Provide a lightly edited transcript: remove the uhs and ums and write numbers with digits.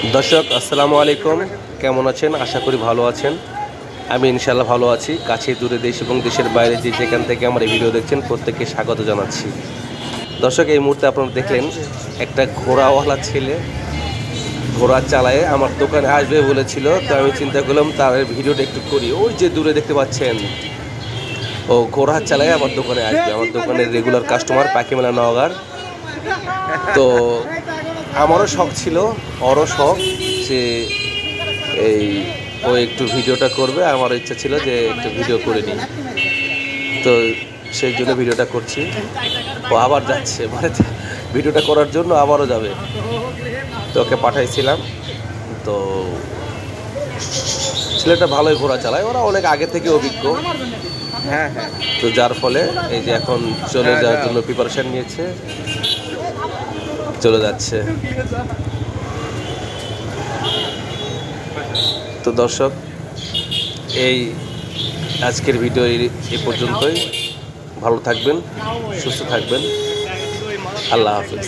दर्शक अस्सलामु आलैकुम केमन आছেন आशा करी भालो आছেন আমি ইনশাআল্লাহ ভালো আছি কাছে দূরে দেশ এবং দেশের বাইরে যে যেখান থেকে আমার এই ভিডিও দেখছেন প্রত্যেককে স্বাগত জানাচ্ছি। দর্শক এই মুহূর্তে আপনারা দেখলেন একটা ঘোড়াওয়ালা ছেলে ঘোড়া চালায় আমার দোকানে আসবে বলেছিল, তো আমি চিন্তা করলাম তার ভিডিওটা একটু করি। ওই যে দূরে দেখতে পাচ্ছেন ও ঘোড়া চালায় আমার দোকানে আসবে, আমার দোকানের রেগুলার কাস্টমার পাখিমেলা নওগাঁর। তো আমারও শখ ছিল, ওরও শখ যে এই ও একটু ভিডিওটা করবে, আমারও ইচ্ছা ছিল যে একটু ভিডিও করে নিই, তো সেই জন্য ভিডিওটা করছি। ও আবার যাচ্ছে মানে ভিডিওটা করার জন্য আবারও যাবে, তো ওকে পাঠাইছিলাম। তো ছেলেটা ভালোই ঘোড়া চালায়, ওরা অনেক আগে থেকে অভিজ্ঞ। হ্যাঁ, তো যার ফলে এই যে এখন চলে যাওয়ার জন্য প্রিপারেশন নিয়েছে, চলে যাচ্ছে। তো দর্শক এই আজকের ভিডিও এই পর্যন্তই। ভালো থাকবেন, সুস্থ থাকবেন, আল্লাহ হাফিজ।